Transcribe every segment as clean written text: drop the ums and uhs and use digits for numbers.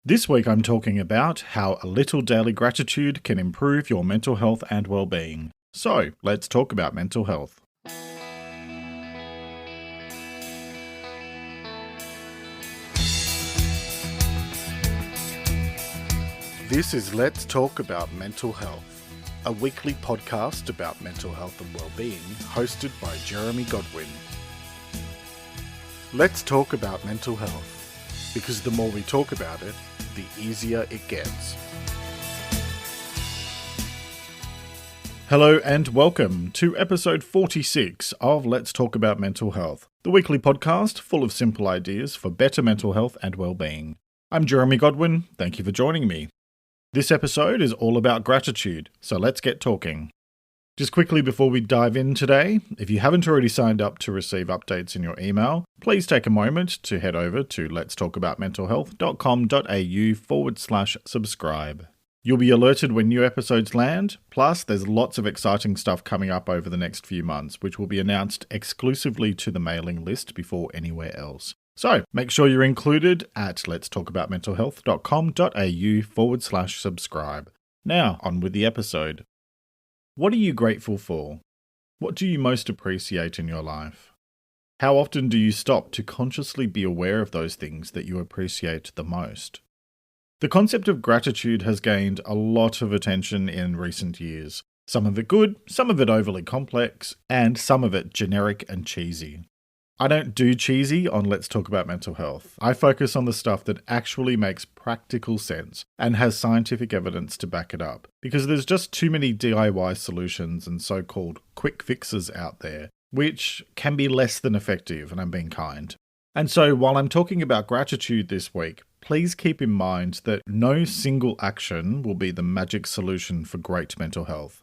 This week I'm talking about how a little daily gratitude can improve your mental health and well-being. So, let's talk about mental health. This is Let's Talk About Mental Health, a weekly podcast about mental health and well-being hosted by Jeremy Godwin. Let's talk about mental health, because the more we talk about it, the easier it gets. Hello and welcome to episode 46 of Let's Talk About Mental Health, the weekly podcast full of simple ideas for better mental health and well-being. I'm Jeremy Godwin, thank you for joining me. This episode is all about gratitude, so let's get talking. Just quickly before we dive in today, if you haven't already signed up to receive updates in your email, please take a moment to head over to letstalkaboutmentalhealth.com.au/subscribe. You'll be alerted when new episodes land, plus there's lots of exciting stuff coming up over the next few months, which will be announced exclusively to the mailing list before anywhere else. So, make sure you're included at letstalkaboutmentalhealth.com.au/subscribe. Now, on with the episode. What are you grateful for? What do you most appreciate in your life? How often do you stop to consciously be aware of those things that you appreciate the most? The concept of gratitude has gained a lot of attention in recent years. Some of it good, some of it overly complex, and some of it generic and cheesy. I don't do cheesy on Let's Talk About Mental Health. I focus on the stuff that actually makes practical sense and has scientific evidence to back it up, because there's just too many DIY solutions and so-called quick fixes out there, which can be less than effective, and I'm being kind. And so while I'm talking about gratitude this week, please keep in mind that no single action will be the magic solution for great mental health.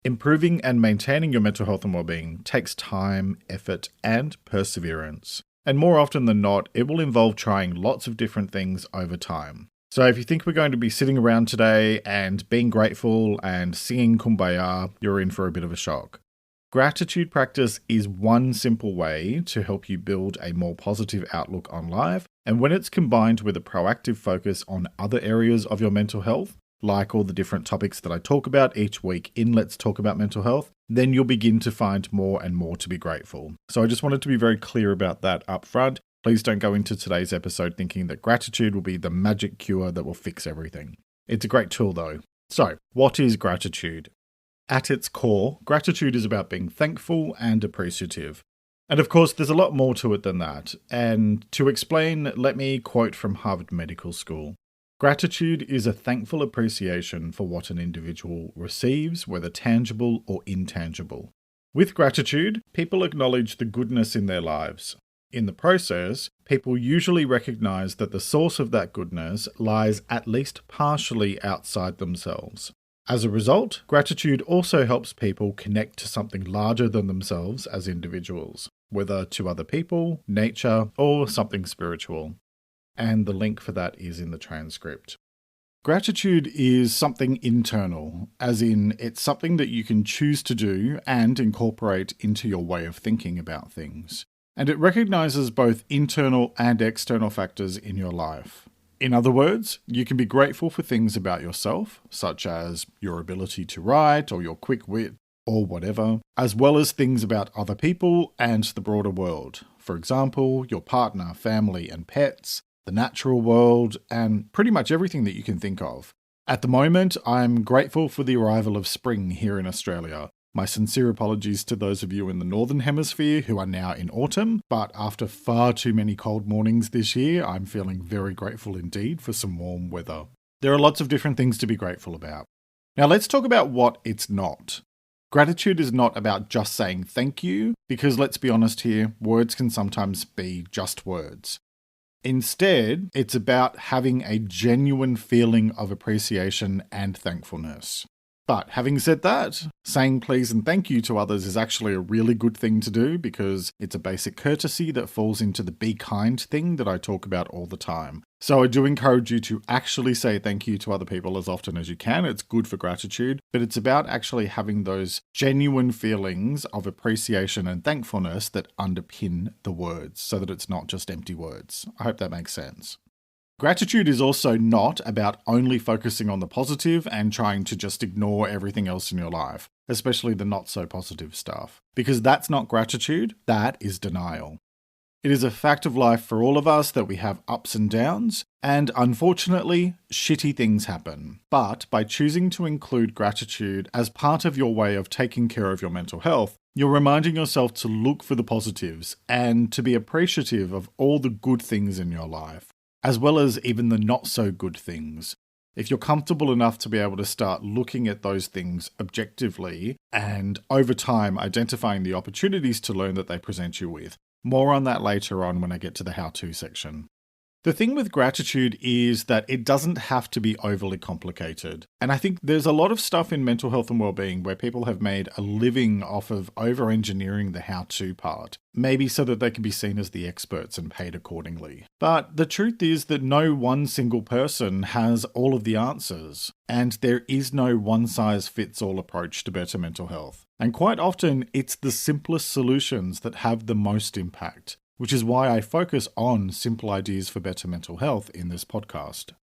Improving and maintaining your mental health and well-being takes time, effort, and perseverance. And more often than not, it will involve trying lots of different things over time. So if you think we're going to be sitting around today and being grateful and singing Kumbaya, you're in for a bit of a shock. Gratitude practice is one simple way to help you build a more positive outlook on life, and when it's combined with a proactive focus on other areas of your mental health, like all the different topics that I talk about each week in Let's Talk About Mental Health, then you'll begin to find more and more to be grateful. So I just wanted to be very clear about that up front. Please don't go into today's episode thinking that gratitude will be the magic cure that will fix everything. It's a great tool though. So, what is gratitude? At its core, gratitude is about being thankful and appreciative. And of course, there's a lot more to it than that. And to explain, let me quote from Harvard Medical School. Gratitude is a thankful appreciation for what an individual receives, whether tangible or intangible. With gratitude, people acknowledge the goodness in their lives. In the process, people usually recognize that the source of that goodness lies at least partially outside themselves. As a result, gratitude also helps people connect to something larger than themselves as individuals, whether to other people, nature, or something spiritual. And the link for that is in the transcript. Gratitude is something internal, as in it's something that you can choose to do and incorporate into your way of thinking about things. And it recognizes both internal and external factors in your life. In other words, you can be grateful for things about yourself, such as your ability to write or your quick wit or whatever, as well as things about other people and the broader world. For example, your partner, family, and pets, the natural world, and pretty much everything that you can think of. At the moment, I'm grateful for the arrival of spring here in Australia. My sincere apologies to those of you in the Northern Hemisphere who are now in autumn, but after far too many cold mornings this year, I'm feeling very grateful indeed for some warm weather. There are lots of different things to be grateful about. Now let's talk about what it's not. Gratitude is not about just saying thank you, because let's be honest here, words can sometimes be just words. Instead, it's about having a genuine feeling of appreciation and thankfulness. But having said that, saying please and thank you to others is actually a really good thing to do because it's a basic courtesy that falls into the be kind thing that I talk about all the time. So I do encourage you to actually say thank you to other people as often as you can. It's good for gratitude, but it's about actually having those genuine feelings of appreciation and thankfulness that underpin the words so that it's not just empty words. I hope that makes sense. Gratitude is also not about only focusing on the positive and trying to just ignore everything else in your life, especially the not so positive stuff. Because that's not gratitude, that is denial. It is a fact of life for all of us that we have ups and downs, and unfortunately, shitty things happen. But by choosing to include gratitude as part of your way of taking care of your mental health, you're reminding yourself to look for the positives and to be appreciative of all the good things in your life, as well as even the not so good things. If you're comfortable enough to be able to start looking at those things objectively and over time identifying the opportunities to learn that they present you with. More on that later on when I get to the how-to section. The thing with gratitude is that it doesn't have to be overly complicated. And I think there's a lot of stuff in mental health and well-being where people have made a living off of over-engineering the how-to part, maybe so that they can be seen as the experts and paid accordingly. But the truth is that no one single person has all of the answers, and there is no one-size-fits-all approach to better mental health. And quite often, it's the simplest solutions that have the most impact, which is why I focus on simple ideas for better mental health in this podcast.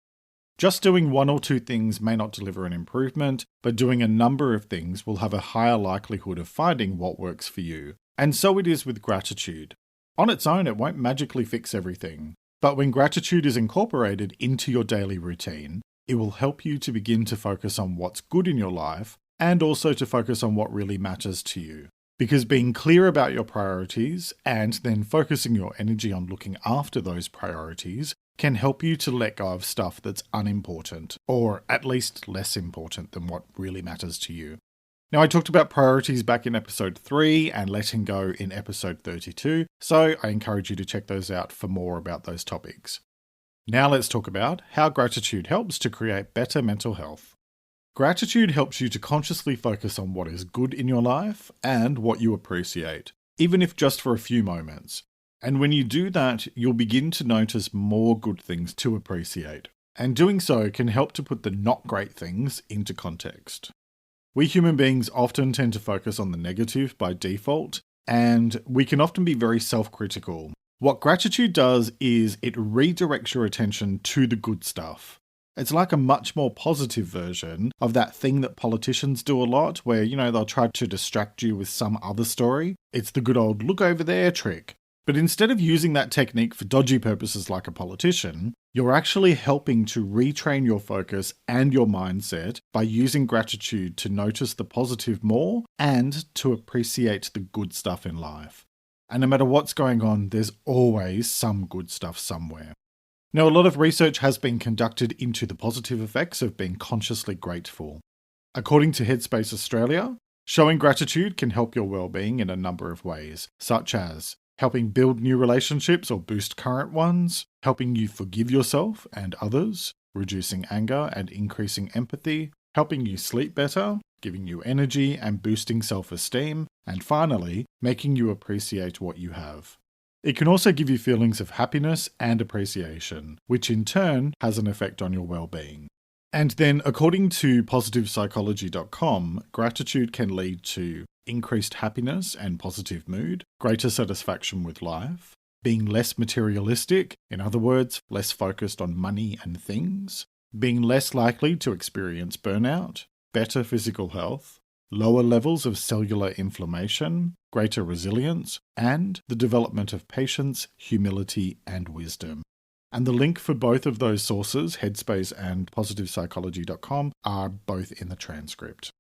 Just doing one or two things may not deliver an improvement, but doing a number of things will have a higher likelihood of finding what works for you. And so it is with gratitude. On its own, it won't magically fix everything, but when gratitude is incorporated into your daily routine, it will help you to begin to focus on what's good in your life and also to focus on what really matters to you. Because being clear about your priorities and then focusing your energy on looking after those priorities can help you to let go of stuff that's unimportant, or at least less important than what really matters to you. Now, I talked about priorities back in episode 3 and letting go in episode 32, so I encourage you to check those out for more about those topics. Now let's talk about how gratitude helps to create better mental health. Gratitude helps you to consciously focus on what is good in your life and what you appreciate, even if just for a few moments. And when you do that, you'll begin to notice more good things to appreciate. And doing so can help to put the not great things into context. We human beings often tend to focus on the negative by default, and we can often be very self-critical. What gratitude does is it redirects your attention to the good stuff. It's like a much more positive version of that thing that politicians do a lot where, they'll try to distract you with some other story. It's the good old look over there trick. But instead of using that technique for dodgy purposes like a politician, you're actually helping to retrain your focus and your mindset by using gratitude to notice the positive more and to appreciate the good stuff in life. And no matter what's going on, there's always some good stuff somewhere. Now, a lot of research has been conducted into the positive effects of being consciously grateful. According to Headspace Australia, showing gratitude can help your well-being in a number of ways, such as helping build new relationships or boost current ones, helping you forgive yourself and others, reducing anger and increasing empathy, helping you sleep better, giving you energy and boosting self-esteem, and finally, making you appreciate what you have. It can also give you feelings of happiness and appreciation, which in turn has an effect on your well-being. And then, according to positivepsychology.com, gratitude can lead to increased happiness and positive mood, greater satisfaction with life, being less materialistic, in other words, less focused on money and things, being less likely to experience burnout, better physical health, lower levels of cellular inflammation, greater resilience, and the development of patience, humility, and wisdom. And the link for both of those sources, Headspace and positivepsychology.com, are both in the transcript.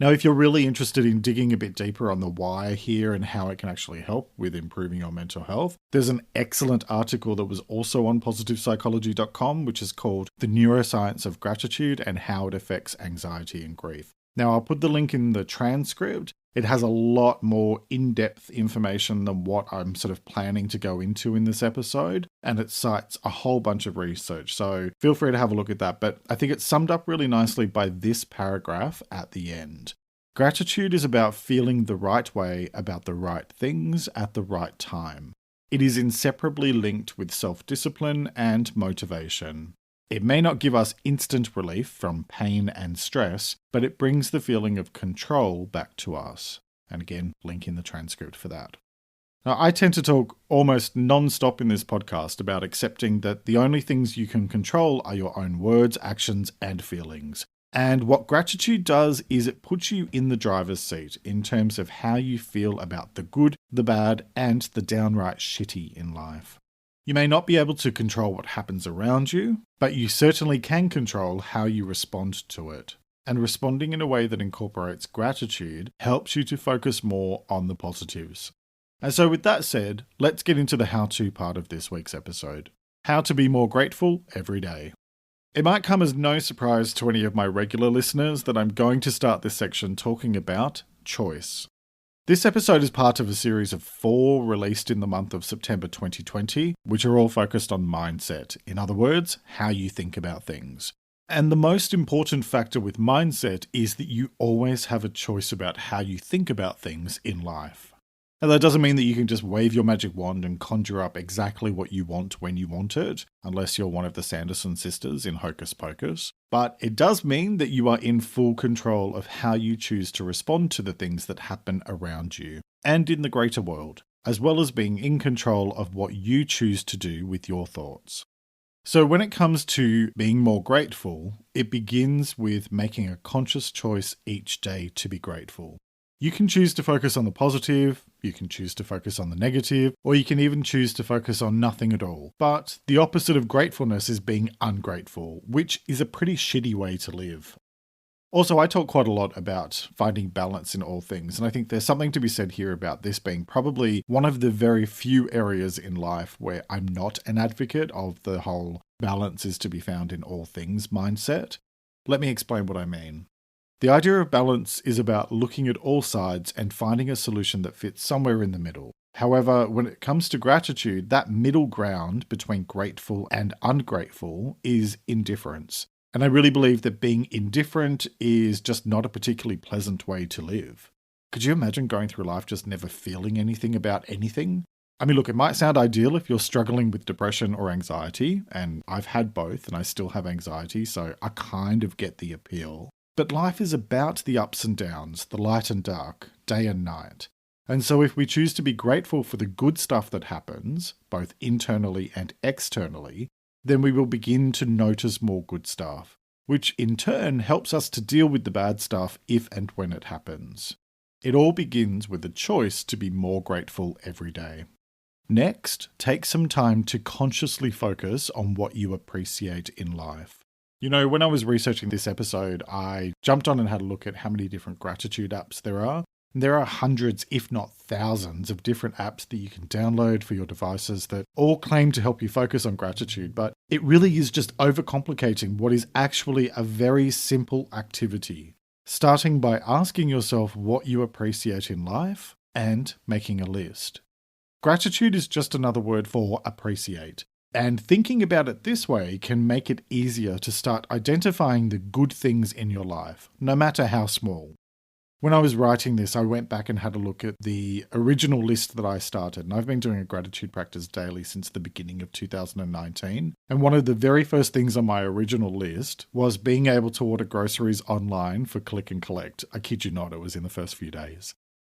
Now, if you're really interested in digging a bit deeper on the why here and how it can actually help with improving your mental health, there's an excellent article that was also on positivepsychology.com, which is called The Neuroscience of Gratitude and How It Affects Anxiety and Grief. Now, I'll put the link in the transcript. It has a lot more in-depth information than what I'm sort of planning to go into in this episode, and it cites a whole bunch of research, so feel free to have a look at that. But I think it's summed up really nicely by this paragraph at the end. Gratitude is about feeling the right way about the right things at the right time. It is inseparably linked with self-discipline and motivation. It may not give us instant relief from pain and stress, but it brings the feeling of control back to us. And again, link in the transcript for that. Now, I tend to talk almost non-stop in this podcast about accepting that the only things you can control are your own words, actions, and feelings. And what gratitude does is it puts you in the driver's seat in terms of how you feel about the good, the bad, and the downright shitty in life. You may not be able to control what happens around you, but you certainly can control how you respond to it. And responding in a way that incorporates gratitude helps you to focus more on the positives. And so with that said, let's get into the how-to part of this week's episode. How to be more grateful every day. It might come as no surprise to any of my regular listeners that I'm going to start this section talking about choice. This episode is part of a series of 4 released in the month of September 2020, which are all focused on mindset. In other words, how you think about things. And the most important factor with mindset is that you always have a choice about how you think about things in life. Now, that doesn't mean that you can just wave your magic wand and conjure up exactly what you want when you want it, unless you're one of the Sanderson sisters in Hocus Pocus. But it does mean that you are in full control of how you choose to respond to the things that happen around you and in the greater world, as well as being in control of what you choose to do with your thoughts. So when it comes to being more grateful, it begins with making a conscious choice each day to be grateful. You can choose to focus on the positive, you can choose to focus on the negative, or you can even choose to focus on nothing at all. But the opposite of gratefulness is being ungrateful, which is a pretty shitty way to live. Also, I talk quite a lot about finding balance in all things, and I think there's something to be said here about this being probably one of the very few areas in life where I'm not an advocate of the whole balance is to be found in all things mindset. Let me explain what I mean. The idea of balance is about looking at all sides and finding a solution that fits somewhere in the middle. However, when it comes to gratitude, that middle ground between grateful and ungrateful is indifference. And I really believe that being indifferent is just not a particularly pleasant way to live. Could you imagine going through life just never feeling anything about anything? I mean, look, it might sound ideal if you're struggling with depression or anxiety, and I've had both and I still have anxiety, so I kind of get the appeal. But life is about the ups and downs, the light and dark, day and night. And so if we choose to be grateful for the good stuff that happens, both internally and externally, then we will begin to notice more good stuff, which in turn helps us to deal with the bad stuff if and when it happens. It all begins with a choice to be more grateful every day. Next, take some time to consciously focus on what you appreciate in life. You know, when I was researching this episode, I jumped on and had a look at how many different gratitude apps there are. And there are hundreds, if not thousands, of different apps that you can download for your devices that all claim to help you focus on gratitude, but it really is just overcomplicating what is actually a very simple activity. Starting by asking yourself what you appreciate in life and making a list. Gratitude is just another word for appreciate. And thinking about it this way can make it easier to start identifying the good things in your life, no matter how small. When I was writing this, I went back and had a look at the original list that I started, and I've been doing a gratitude practice daily since the beginning of 2019. And one of the very first things on my original list was being able to order groceries online for click and collect. I kid you not, it was in the first few days.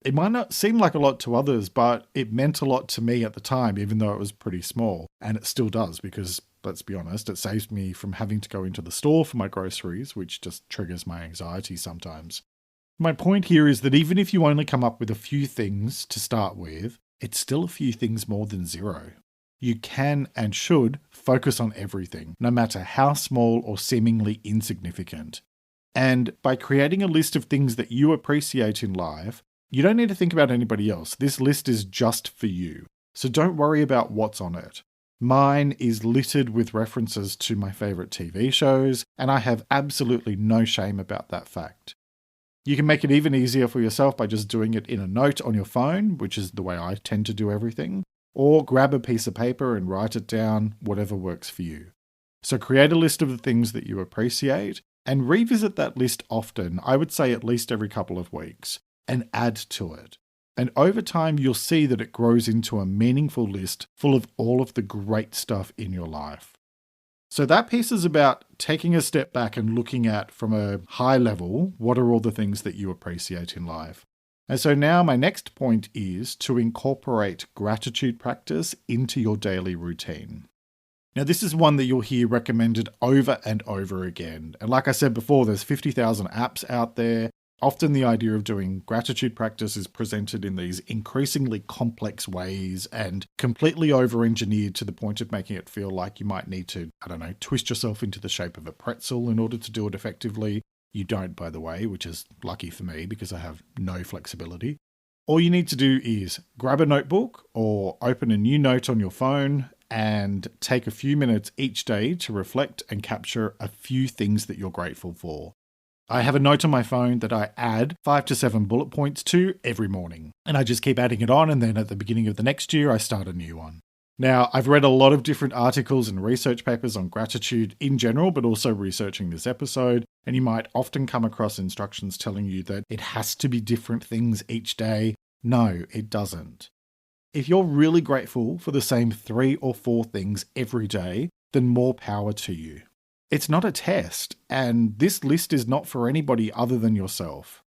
It might not seem like a lot to others, but it meant a lot to me at the time, even though it was pretty small. And it still does, because, let's be honest, it saves me from having to go into the store for my groceries, which just triggers my anxiety sometimes. My point here is that even if you only come up with a few things to start with, it's still a few things more than zero. You can and should focus on everything, no matter how small or seemingly insignificant. And by creating a list of things that you appreciate in life, you don't need to think about anybody else. This list is just for you. So don't worry about what's on it. Mine is littered with references to my favorite TV shows, and I have absolutely no shame about that fact. You can make it even easier for yourself by just doing it in a note on your phone, which is the way I tend to do everything, or grab a piece of paper and write it down, whatever works for you. So create a list of the things that you appreciate and revisit that list often, I would say at least every couple of weeks, and add to it. And over time, you'll see that it grows into a meaningful list full of all of the great stuff in your life. So that piece is about taking a step back and looking at, from a high level, what are all the things that you appreciate in life. And so now my next point is to incorporate gratitude practice into your daily routine. Now, this is one that you'll hear recommended over and over again. And like I said before, there's 50,000 apps out there. Often the idea of doing gratitude practice is presented in these increasingly complex ways and completely over-engineered to the point of making it feel like you might need to, twist yourself into the shape of a pretzel in order to do it effectively. You don't, by the way, which is lucky for me because I have no flexibility. All you need to do is grab a notebook or open a new note on your phone and take a few minutes each day to reflect and capture a few things that you're grateful for. I have a note on my phone that I add 5 to 7 bullet points to every morning, and I just keep adding it on, and then at the beginning of the next year, I start a new one. Now, I've read a lot of different articles and research papers on gratitude in general, but also researching this episode, and you might often come across instructions telling you that it has to be different things each day. No, it doesn't. If you're really grateful for the same 3 or 4 things every day, then more power to you. It's not a test, and this list is not for anybody other than yourself.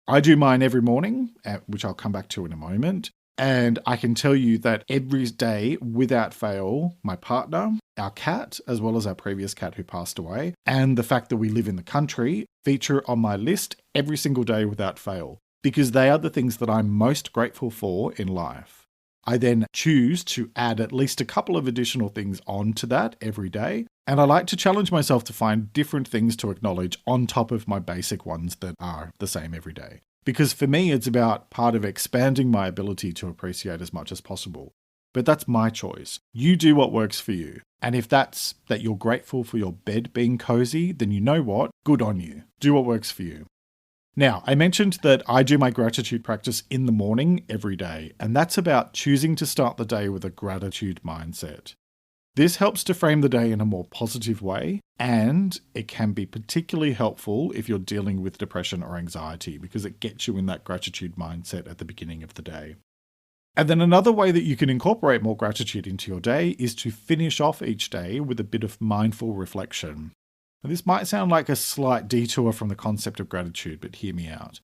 I do mine every morning, which I'll come back to in a moment, and I can tell you that every day, without fail, my partner, our cat, as well as our previous cat who passed away, and the fact that we live in the country, feature on my list every single day without fail, because they are the things that I'm most grateful for in life. I then choose to add at least a couple of additional things onto that every day, and I like to challenge myself to find different things to acknowledge on top of my basic ones that are the same every day. Because for me, it's about part of expanding my ability to appreciate as much as possible. But that's my choice. You do what works for you. And if that's that you're grateful for your bed being cozy, then you know what? Good on you. Do what works for you. Now, I mentioned that I do my gratitude practice in the morning every day, and that's about choosing to start the day with a gratitude mindset. This helps to frame the day in a more positive way, and it can be particularly helpful if you're dealing with depression or anxiety because it gets you in that gratitude mindset at the beginning of the day. And then another way that you can incorporate more gratitude into your day is to finish off each day with a bit of mindful reflection. Now, this might sound like a slight detour from the concept of gratitude, but hear me out.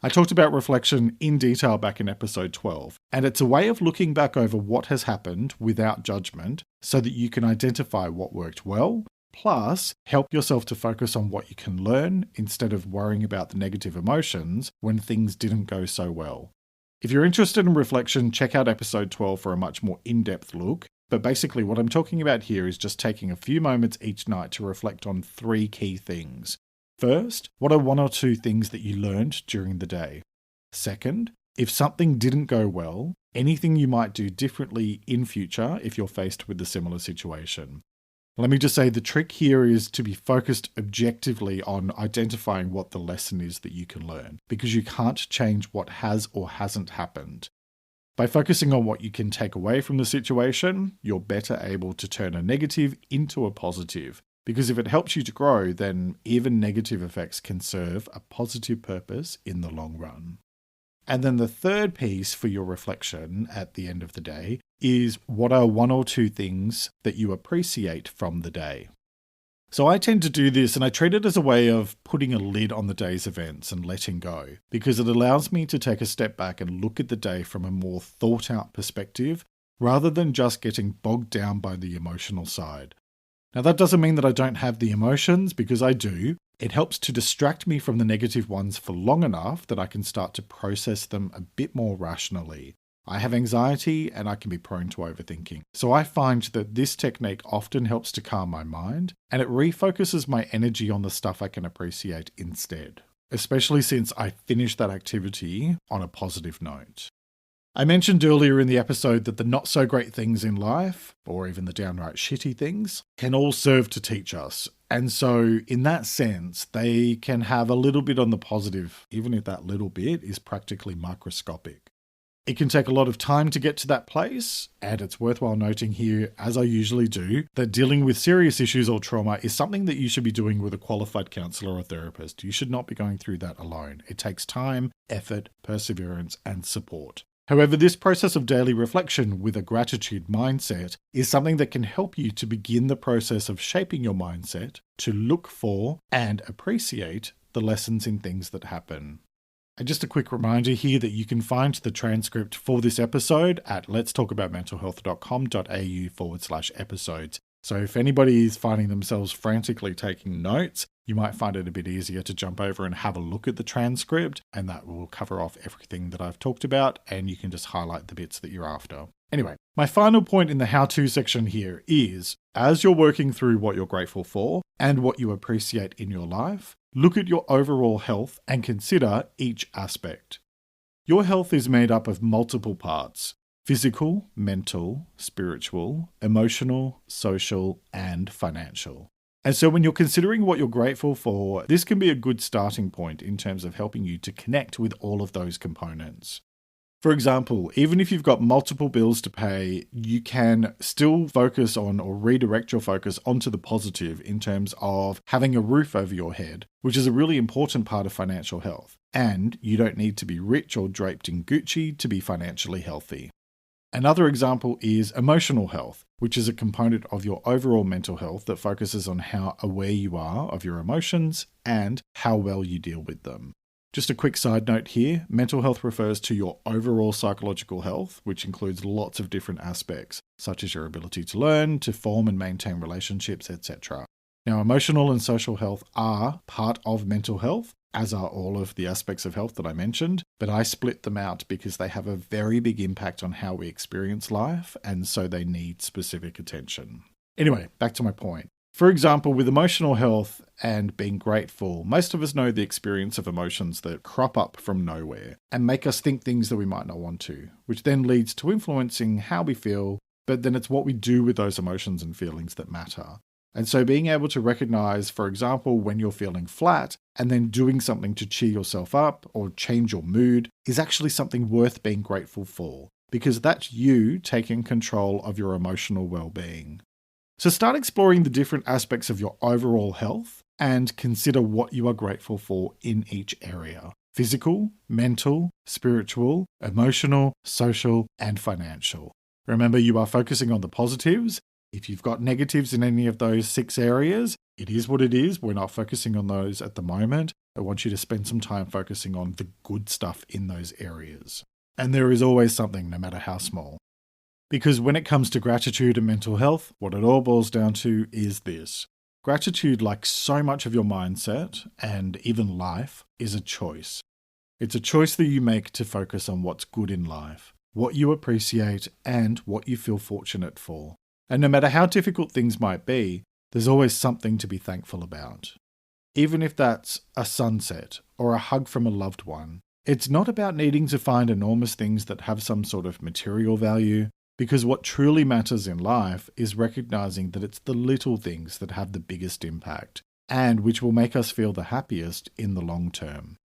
I talked about reflection in detail back in episode 12, and it's a way of looking back over what has happened without judgment so that you can identify what worked well, plus help yourself to focus on what you can learn instead of worrying about the negative emotions when things didn't go so well. If you're interested in reflection, check out episode 12 for a much more in-depth look. But basically what I'm talking about here is just taking a few moments each night to reflect on 3 key things. First, what are 1 or 2 things that you learned during the day? Second, if something didn't go well, anything you might do differently in future if you're faced with a similar situation. Let me just say the trick here is to be focused objectively on identifying what the lesson is that you can learn, because you can't change what has or hasn't happened. By focusing on what you can take away from the situation, you're better able to turn a negative into a positive. Because if it helps you to grow, then even negative effects can serve a positive purpose in the long run. And then the third piece for your reflection at the end of the day is what are 1 or 2 things that you appreciate from the day? So I tend to do this and I treat it as a way of putting a lid on the day's events and letting go, because it allows me to take a step back and look at the day from a more thought out perspective rather than just getting bogged down by the emotional side. Now that doesn't mean that I don't have the emotions, because I do. It helps to distract me from the negative ones for long enough that I can start to process them a bit more rationally. I have anxiety and I can be prone to overthinking. So I find that this technique often helps to calm my mind and it refocuses my energy on the stuff I can appreciate instead, especially since I finish that activity on a positive note. I mentioned earlier in the episode that the not so great things in life, or even the downright shitty things, can all serve to teach us. And so in that sense, they can have a little bit on the positive, even if that little bit is practically microscopic. It can take a lot of time to get to that place, and it's worthwhile noting here, as I usually do, that dealing with serious issues or trauma is something that you should be doing with a qualified counsellor or therapist. You should not be going through that alone. It takes time, effort, perseverance, and support. However, this process of daily reflection with a gratitude mindset is something that can help you to begin the process of shaping your mindset to look for and appreciate the lessons in things that happen. And just a quick reminder here that you can find the transcript for this episode at letstalkaboutmentalhealth.com.au/episodes. So if anybody is finding themselves frantically taking notes, you might find it a bit easier to jump over and have a look at the transcript, and that will cover off everything that I've talked about, and you can just highlight the bits that you're after. Anyway, my final point in the how-to section here is, as you're working through what you're grateful for and what you appreciate in your life, look at your overall health and consider each aspect. Your health is made up of multiple parts: physical, mental, spiritual, emotional, social, and financial. And so when you're considering what you're grateful for, this can be a good starting point in terms of helping you to connect with all of those components. For example, even if you've got multiple bills to pay, you can still focus on or redirect your focus onto the positive in terms of having a roof over your head, which is a really important part of financial health. And you don't need to be rich or draped in Gucci to be financially healthy. Another example is emotional health, which is a component of your overall mental health that focuses on how aware you are of your emotions and how well you deal with them. Just a quick side note here, mental health refers to your overall psychological health, which includes lots of different aspects, such as your ability to learn, to form and maintain relationships, etc. Now, emotional and social health are part of mental health, as are all of the aspects of health that I mentioned, but I split them out because they have a very big impact on how we experience life, and so they need specific attention. Anyway, back to my point. For example, with emotional health and being grateful, most of us know the experience of emotions that crop up from nowhere and make us think things that we might not want to, which then leads to influencing how we feel, but then it's what we do with those emotions and feelings that matter. And so being able to recognize, for example, when you're feeling flat and then doing something to cheer yourself up or change your mood is actually something worth being grateful for, because that's you taking control of your emotional well-being. So start exploring the different aspects of your overall health and consider what you are grateful for in each area: physical, mental, spiritual, emotional, social, and financial. Remember, you are focusing on the positives. If you've got negatives in any of those 6 areas, it is what it is. We're not focusing on those at the moment. I want you to spend some time focusing on the good stuff in those areas. And there is always something, no matter how small. Because when it comes to gratitude and mental health, what it all boils down to is this. Gratitude, like so much of your mindset and even life, is a choice. It's a choice that you make to focus on what's good in life, what you appreciate, and what you feel fortunate for. And no matter how difficult things might be, there's always something to be thankful about. Even if that's a sunset or a hug from a loved one, it's not about needing to find enormous things that have some sort of material value, because what truly matters in life is recognizing that it's the little things that have the biggest impact and which will make us feel the happiest in the long term.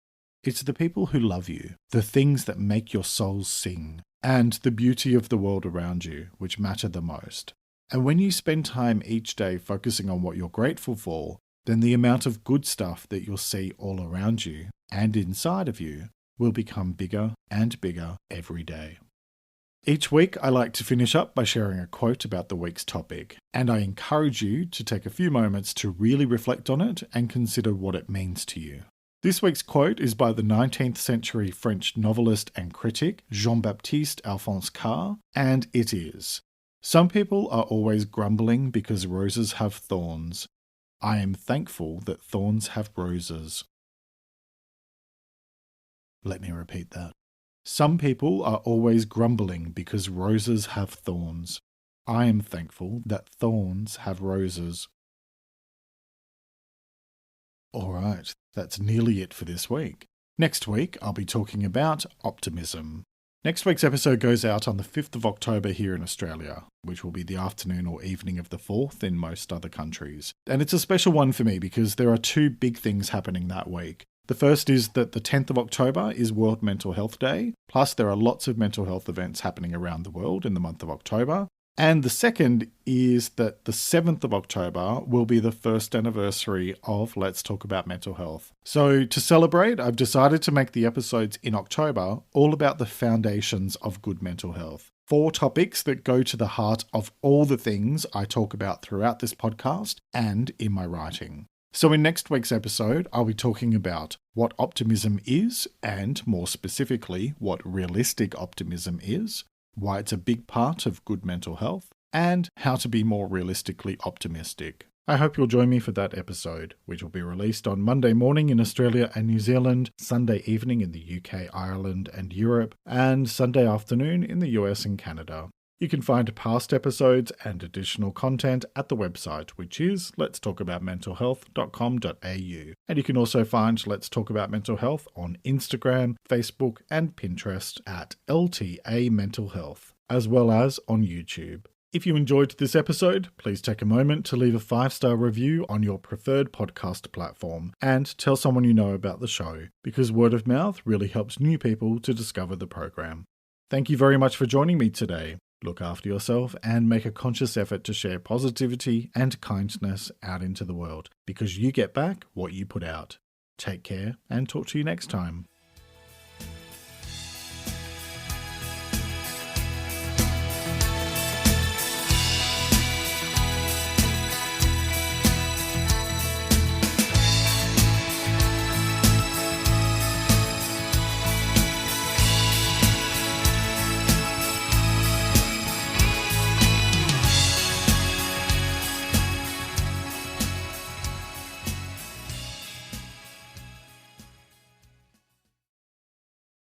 It's the people who love you, the things that make your soul sing, and the beauty of the world around you which matter the most. And when you spend time each day focusing on what you're grateful for, then the amount of good stuff that you'll see all around you and inside of you will become bigger and bigger every day. Each week, I like to finish up by sharing a quote about the week's topic, and I encourage you to take a few moments to really reflect on it and consider what it means to you. This week's quote is by the 19th century French novelist and critic Jean-Baptiste Alphonse Karr, and it is, "Some people are always grumbling because roses have thorns. I am thankful that thorns have roses." Let me repeat that. Some people are always grumbling because roses have thorns. I am thankful that thorns have roses. Alright, that's nearly it for this week. Next week, I'll be talking about optimism. Next week's episode goes out on the 5th of October here in Australia, which will be the afternoon or evening of the 4th in most other countries. And it's a special one for me because there are 2 big things happening that week. The first is that the 10th of October is World Mental Health Day, plus there are lots of mental health events happening around the world in the month of October. And the second is that the 7th of October will be the first anniversary of Let's Talk About Mental Health. So to celebrate, I've decided to make the episodes in October all about the foundations of good mental health. 4 topics that go to the heart of all the things I talk about throughout this podcast and in my writing. So in next week's episode, I'll be talking about what optimism is and, more specifically, what realistic optimism is, why it's a big part of good mental health, and how to be more realistically optimistic. I hope you'll join me for that episode, which will be released on Monday morning in Australia and New Zealand, Sunday evening in the UK, Ireland and Europe, and Sunday afternoon in the US and Canada. You can find past episodes and additional content at the website, which is letstalkaboutmentalhealth.com.au. And you can also find Let's Talk About Mental Health on Instagram, Facebook, and Pinterest at LTA Mental Health, as well as on YouTube. If you enjoyed this episode, please take a moment to leave a 5-star review on your preferred podcast platform and tell someone you know about the show, because word of mouth really helps new people to discover the program. Thank you very much for joining me today. Look after yourself and make a conscious effort to share positivity and kindness out into the world, because you get back what you put out. Take care and talk to you next time.